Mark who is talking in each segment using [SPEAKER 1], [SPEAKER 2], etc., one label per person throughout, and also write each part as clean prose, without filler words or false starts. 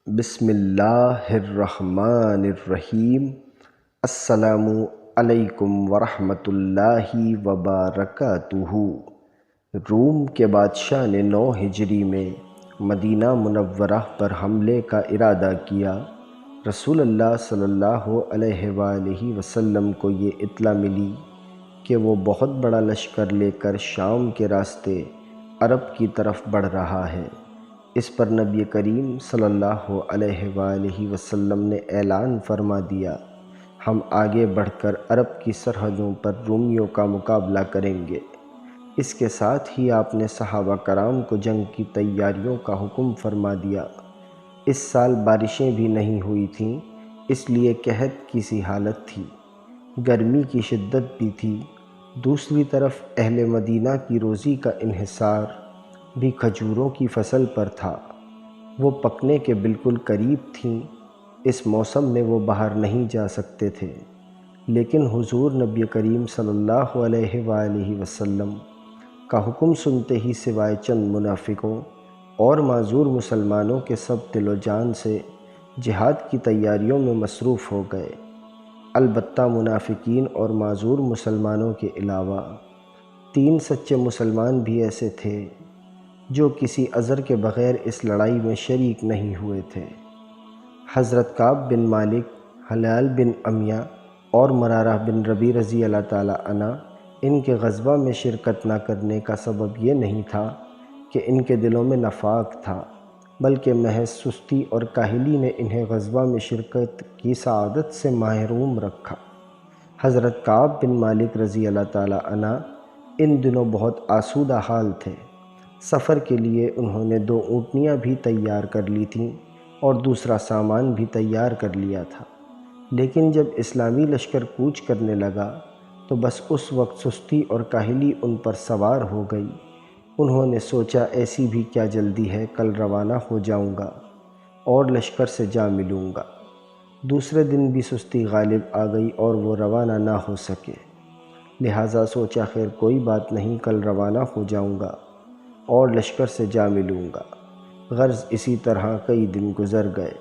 [SPEAKER 1] بسم اللہ الرحمن الرحیم۔ السلام علیکم ورحمۃ اللہ وبرکاتہ۔ روم کے بادشاہ نے 9 ہجری میں مدینہ منورہ پر حملے کا ارادہ کیا۔ رسول اللہ صلی اللہ علیہ وآلہ وسلم کو یہ اطلاع ملی کہ وہ بہت بڑا لشکر لے کر شام کے راستے عرب کی طرف بڑھ رہا ہے۔ اس پر نبی کریم صلی اللہ علیہ وآلہ وسلم نے اعلان فرما دیا، ہم آگے بڑھ کر عرب کی سرحدوں پر رومیوں کا مقابلہ کریں گے۔ اس کے ساتھ ہی آپ نے صحابہ کرام کو جنگ کی تیاریوں کا حکم فرما دیا۔ اس سال بارشیں بھی نہیں ہوئی تھیں، اس لیے قحط کی سی حالت تھی، گرمی کی شدت بھی تھی۔ دوسری طرف اہل مدینہ کی روزی کا انحصار بھی کھجوروں کی فصل پر تھا، وہ پکنے کے بالکل قریب تھیں۔ اس موسم میں وہ باہر نہیں جا سکتے تھے، لیکن حضور نبی کریم صلی اللہ علیہ وآلہ وسلم کا حکم سنتے ہی سوائے چند منافقوں اور معذور مسلمانوں کے سب دل و جان سے جہاد کی تیاریوں میں مصروف ہو گئے۔ البتہ منافقین اور معذور مسلمانوں کے علاوہ 3 سچے مسلمان بھی ایسے تھے جو کسی عذر کے بغیر اس لڑائی میں شریک نہیں ہوئے تھے۔ حضرت کعب بن مالک، ہلال بن امیہ اور مرارہ بن ربیع رضی اللہ تعالیٰ عنہ، ان کے غزوہ میں شرکت نہ کرنے کا سبب یہ نہیں تھا کہ ان کے دلوں میں نفاق تھا، بلکہ محض سستی اور کاہلی نے انہیں غزوہ میں شرکت کی سعادت سے محروم رکھا۔ حضرت کعب بن مالک رضی اللہ تعالیٰ عنہ ان دنوں بہت آسودہ حال تھے۔ سفر کے لیے انہوں نے 2 اونٹنیاں بھی تیار کر لی تھیں اور دوسرا سامان بھی تیار کر لیا تھا، لیکن جب اسلامی لشکر کوچ کرنے لگا تو بس اس وقت سستی اور کاہلی ان پر سوار ہو گئی۔ انہوں نے سوچا ایسی بھی کیا جلدی ہے، کل روانہ ہو جاؤں گا اور لشکر سے جا ملوں گا۔ دوسرے دن بھی سستی غالب آ گئی اور وہ روانہ نہ ہو سکے، لہٰذا سوچا خیر کوئی بات نہیں، کل روانہ ہو جاؤں گا اور لشکر سے جا ملوں گا۔ غرض اسی طرح کئی دن گزر گئے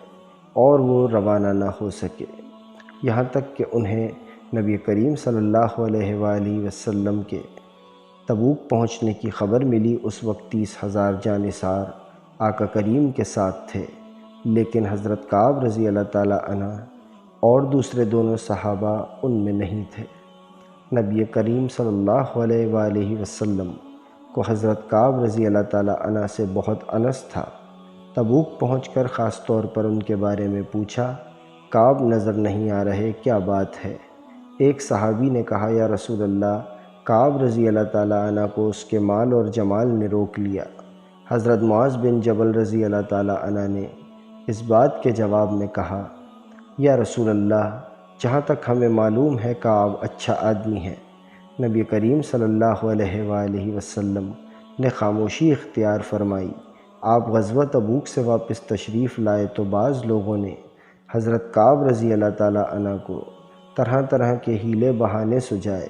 [SPEAKER 1] اور وہ روانہ نہ ہو سکے، یہاں تک کہ انہیں نبی کریم صلی اللہ علیہ وآلہ وسلم کے تبوک پہنچنے کی خبر ملی۔ اس وقت 30,000 جانثار آقا کریم کے ساتھ تھے، لیکن حضرت کعب رضی اللہ تعالیٰ عنہ اور دوسرے دونوں صحابہ ان میں نہیں تھے۔ نبی کریم صلی اللہ علیہ وآلہ وسلم کو حضرت کعب رضی اللہ تعالیٰ عنہ سے بہت انس تھا۔ تبوک پہنچ کر خاص طور پر ان کے بارے میں پوچھا، کعب نظر نہیں آ رہے، کیا بات ہے؟ ایک صحابی نے کہا، یا رسول اللہ، کعب رضی اللہ تعالیٰ عنہ کو اس کے مال اور جمال نے روک لیا۔ حضرت معاذ بن جبل رضی اللہ تعالیٰ عنہ نے اس بات کے جواب میں کہا، یا رسول اللہ، جہاں تک ہمیں معلوم ہے کعب اچھا آدمی ہے۔ نبی کریم صلی اللہ علیہ وآلہ وسلم نے خاموشی اختیار فرمائی۔ آپ غزوہ تبوک سے واپس تشریف لائے تو بعض لوگوں نے حضرت کعب رضی اللہ تعالیٰ عنہ کو طرح طرح کے ہیلے بہانے سجائے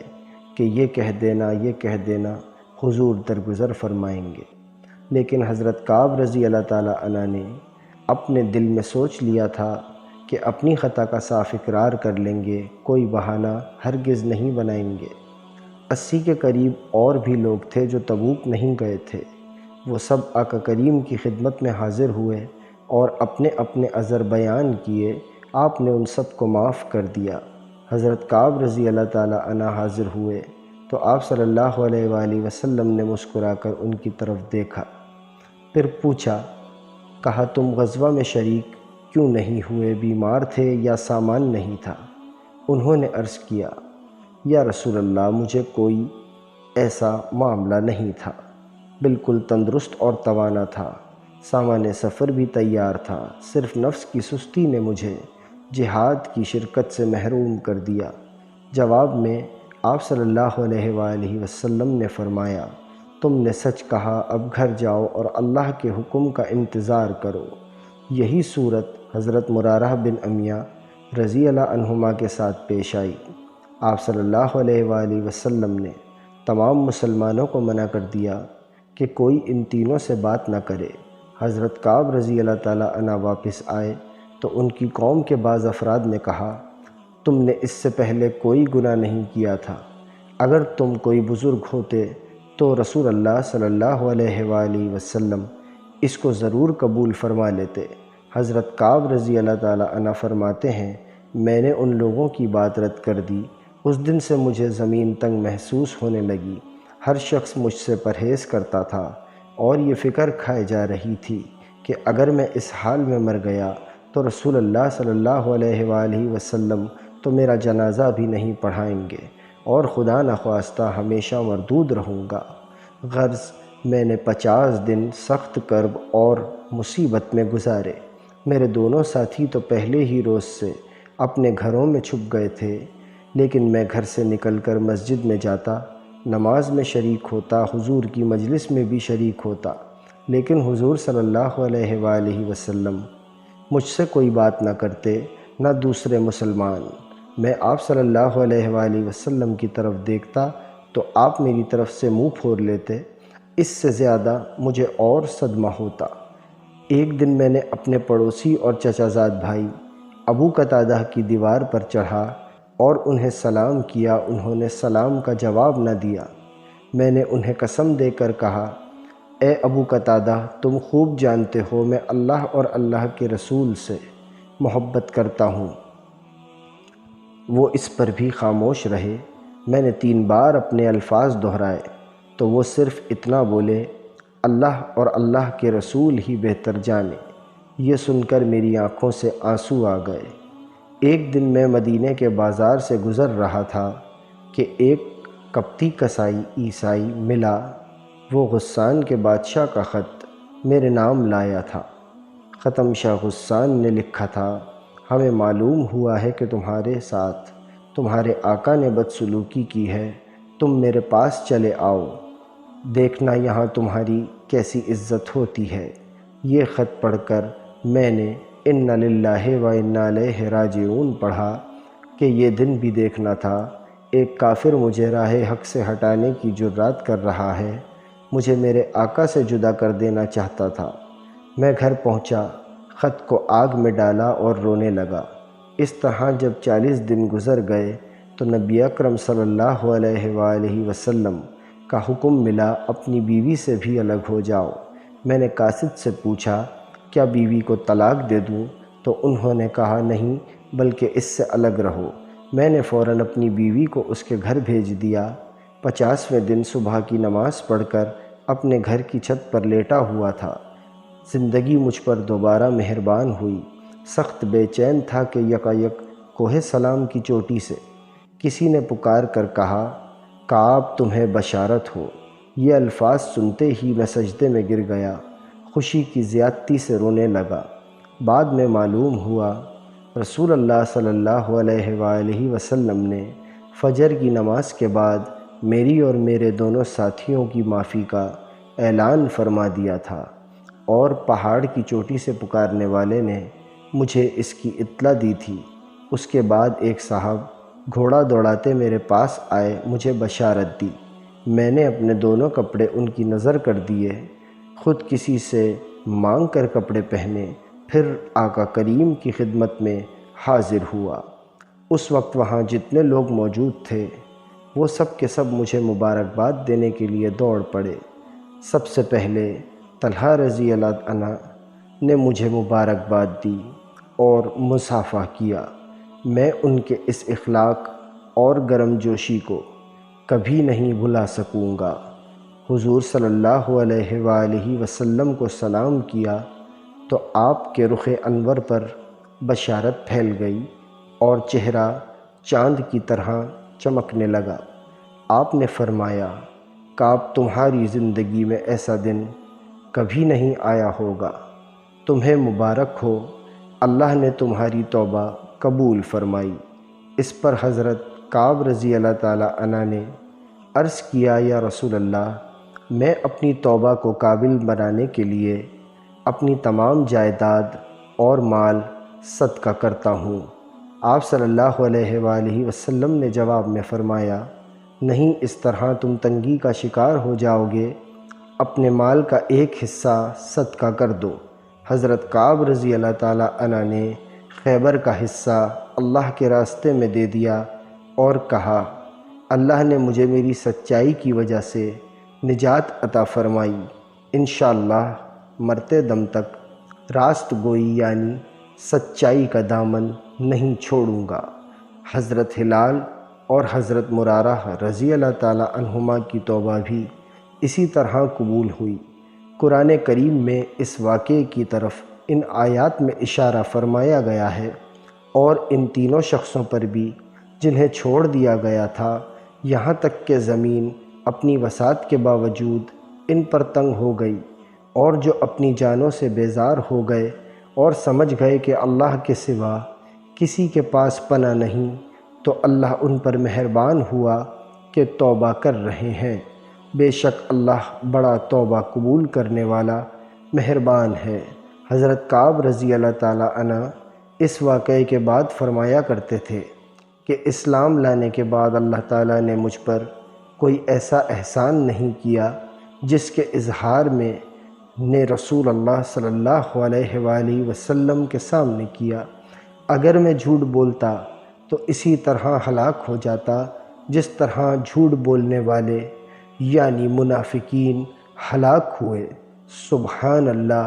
[SPEAKER 1] کہ یہ کہہ دینا، یہ کہہ دینا، حضور درگزر فرمائیں گے۔ لیکن حضرت کعب رضی اللہ تعالیٰ عنہ نے اپنے دل میں سوچ لیا تھا کہ اپنی خطا کا صاف اقرار کر لیں گے، کوئی بہانہ ہرگز نہیں بنائیں گے۔ 80 کے قریب اور بھی لوگ تھے جو تبوک نہیں گئے تھے، وہ سب آقا کریم کی خدمت میں حاضر ہوئے اور اپنے اپنے عذر بیان کیے۔ آپ نے ان سب کو معاف کر دیا۔ حضرت کعب رضی اللہ تعالیٰ عنہ حاضر ہوئے تو آپ صلی اللہ علیہ وآلہ وسلم نے مسکرا کر ان کی طرف دیکھا، پھر پوچھا، کہا تم غزوہ میں شریک کیوں نہیں ہوئے، بیمار تھے یا سامان نہیں تھا؟ انہوں نے عرض کیا، یا رسول اللہ، مجھے کوئی ایسا معاملہ نہیں تھا، بالکل تندرست اور توانا تھا، سامان سفر بھی تیار تھا، صرف نفس کی سستی نے مجھے جہاد کی شرکت سے محروم کر دیا۔ جواب میں آپ صلی اللہ علیہ وآلہ وسلم نے فرمایا، تم نے سچ کہا، اب گھر جاؤ اور اللہ کے حکم کا انتظار کرو۔ یہی صورت حضرت مرارہ بن امیہ رضی اللہ عنہما کے ساتھ پیش آئی۔ آپ صلی اللہ علیہ وآلہ وسلم نے تمام مسلمانوں کو منع کر دیا کہ کوئی ان تینوں سے بات نہ کرے۔ حضرت کعب رضی اللہ تعالیٰ عنہ واپس آئے تو ان کی قوم کے بعض افراد نے کہا، تم نے اس سے پہلے کوئی گناہ نہیں کیا تھا، اگر تم کوئی بزرگ ہوتے تو رسول اللہ صلی اللہ علیہ وآلہ وسلم اس کو ضرور قبول فرما لیتے۔ حضرت کعب رضی اللہ تعالیٰ عنہ فرماتے ہیں، میں نے ان لوگوں کی بات رد کر دی۔ اس دن سے مجھے زمین تنگ محسوس ہونے لگی، ہر شخص مجھ سے پرہیز کرتا تھا اور یہ فکر کھائے جا رہی تھی کہ اگر میں اس حال میں مر گیا تو رسول اللہ صلی اللہ علیہ وآلہ وسلم تو میرا جنازہ بھی نہیں پڑھائیں گے اور خدا نخواستہ ہمیشہ مردود رہوں گا۔ غرض میں نے 50 دن سخت کرب اور مصیبت میں گزارے۔ میرے دونوں ساتھی تو پہلے ہی روز سے اپنے گھروں میں چھپ گئے تھے، لیکن میں گھر سے نکل کر مسجد میں جاتا، نماز میں شریک ہوتا، حضور کی مجلس میں بھی شریک ہوتا، لیکن حضور صلی اللہ علیہ وآلہ وسلم مجھ سے کوئی بات نہ کرتے، نہ دوسرے مسلمان۔ میں آپ صلی اللہ علیہ وآلہ وسلم کی طرف دیکھتا تو آپ میری طرف سے منہ پھور لیتے، اس سے زیادہ مجھے اور صدمہ ہوتا۔ ایک دن میں نے اپنے پڑوسی اور چچا زاد بھائی ابو قتادہ کی دیوار پر چڑھا اور انہیں سلام کیا، انہوں نے سلام کا جواب نہ دیا۔ میں نے انہیں قسم دے کر کہا، اے ابو قتادہ، تم خوب جانتے ہو میں اللہ اور اللہ کے رسول سے محبت کرتا ہوں۔ وہ اس پر بھی خاموش رہے۔ میں نے 3 بار اپنے الفاظ دہرائے تو وہ صرف اتنا بولے، اللہ اور اللہ کے رسول ہی بہتر جانے۔ یہ سن کر میری آنکھوں سے آنسو آ گئے۔ ایک دن میں مدینے کے بازار سے گزر رہا تھا کہ ایک قبطی کسائی عیسائی ملا۔ وہ غسان کے بادشاہ کا خط میرے نام لایا تھا۔ ختم شاہ غسان نے لکھا تھا، ہمیں معلوم ہوا ہے کہ تمہارے ساتھ تمہارے آقا نے بدسلوکی کی ہے، تم میرے پاس چلے آؤ، دیکھنا یہاں تمہاری کیسی عزت ہوتی ہے۔ یہ خط پڑھ کر میں نے اِنَّ لِلَّهِ وَإِنَّا إِلَيْهِ رَاجِعُونَ پڑھا کہ یہ دن بھی دیکھنا تھا۔ ایک کافر مجھے راہ حق سے ہٹانے کی جرات کر رہا ہے، مجھے میرے آقا سے جدا کر دینا چاہتا تھا۔ میں گھر پہنچا، خط کو آگ میں ڈالا اور رونے لگا۔ اس طرح جب 40 دن گزر گئے تو نبی اکرم صلی اللہ علیہ وآلہ وسلم کا حکم ملا، اپنی بیوی سے بھی الگ ہو جاؤ۔ میں نے قاصد سے پوچھا، کیا بیوی کو طلاق دے دوں؟ تو انہوں نے کہا نہیں، بلکہ اس سے الگ رہو۔ میں نے فوراً اپنی بیوی کو اس کے گھر بھیج دیا۔ 50ویں دن صبح کی نماز پڑھ کر اپنے گھر کی چھت پر لیٹا ہوا تھا۔ زندگی مجھ پر دوبارہ مہربان ہوئی۔ سخت بے چین تھا کہ یکایک کوہ سلام کی چوٹی سے کسی نے پکار کر کہا، کعب تمہیں بشارت ہو۔ یہ الفاظ سنتے ہی میں سجدے میں گر گیا، خوشی کی زیادتی سے رونے لگا۔ بعد میں معلوم ہوا رسول اللہ صلی اللہ علیہ وآلہ وسلم نے فجر کی نماز کے بعد میری اور میرے دونوں ساتھیوں کی معافی کا اعلان فرما دیا تھا، اور پہاڑ کی چوٹی سے پکارنے والے نے مجھے اس کی اطلاع دی تھی۔ اس کے بعد ایک صاحب گھوڑا دوڑاتے میرے پاس آئے، مجھے بشارت دی۔ میں نے اپنے دونوں کپڑے ان کی نظر کر دیے، خود کسی سے مانگ کر کپڑے پہنے، پھر آقا کریم کی خدمت میں حاضر ہوا۔ اس وقت وہاں جتنے لوگ موجود تھے وہ سب کے سب مجھے مبارکباد دینے کے لیے دوڑ پڑے۔ سب سے پہلے طلحہ رضی اللہ عنہ نے مجھے مبارکباد دی اور مصافحہ کیا۔ میں ان کے اس اخلاق اور گرم جوشی کو کبھی نہیں بھلا سکوں گا۔ حضور صلی اللہ علیہ وآلہ وسلم کو سلام کیا تو آپ کے رخ انور پر بشارت پھیل گئی اور چہرہ چاند کی طرح چمکنے لگا۔ آپ نے فرمایا، کعب تمہاری زندگی میں ایسا دن کبھی نہیں آیا ہوگا، تمہیں مبارک ہو، اللہ نے تمہاری توبہ قبول فرمائی۔ اس پر حضرت کعب رضی اللہ تعالی عنہ نے عرض کیا، یا رسول اللہ، میں اپنی توبہ کو قابل بنانے کے لیے اپنی تمام جائیداد اور مال صدقہ کرتا ہوں۔ آپ صلی اللہ علیہ وآلہ وسلم نے جواب میں فرمایا، نہیں، اس طرح تم تنگی کا شکار ہو جاؤ گے۔ اپنے مال کا ایک حصہ صدقہ کر دو۔ حضرت کعب رضی اللہ تعالیٰ عنہ نے خیبر کا حصہ اللہ کے راستے میں دے دیا اور کہا، اللہ نے مجھے میری سچائی کی وجہ سے نجات عطا فرمائی، انشاءاللہ مرتے دم تک راست گوئی یعنی سچائی کا دامن نہیں چھوڑوں گا۔ حضرت ہلال اور حضرت مرارہ رضی اللہ تعالیٰ عنہما کی توبہ بھی اسی طرح قبول ہوئی۔ قرآن کریم میں اس واقعے کی طرف ان آیات میں اشارہ فرمایا گیا ہے، اور ان تینوں شخصوں پر بھی جنہیں چھوڑ دیا گیا تھا، یہاں تک کہ زمین اپنی وسعت کے باوجود ان پر تنگ ہو گئی، اور جو اپنی جانوں سے بیزار ہو گئے اور سمجھ گئے کہ اللہ کے سوا کسی کے پاس پناہ نہیں، تو اللہ ان پر مہربان ہوا کہ توبہ کر رہے ہیں۔ بے شک اللہ بڑا توبہ قبول کرنے والا مہربان ہے۔ حضرت کعب رضی اللہ تعالیٰ عنہ اس واقعے کے بعد فرمایا کرتے تھے کہ اسلام لانے کے بعد اللہ تعالیٰ نے مجھ پر کوئی ایسا احسان نہیں کیا جس کے اظہار میں نے رسول اللہ صلی اللہ علیہ وآلہ وسلم کے سامنے کیا۔ اگر میں جھوٹ بولتا تو اسی طرح ہلاک ہو جاتا جس طرح جھوٹ بولنے والے یعنی منافقین ہلاک ہوئے۔ سبحان اللہ،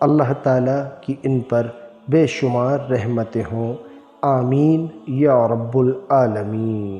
[SPEAKER 1] اللہ تعالیٰ کی ان پر بے شمار رحمتیں ہوں، آمین یا رب العالمین۔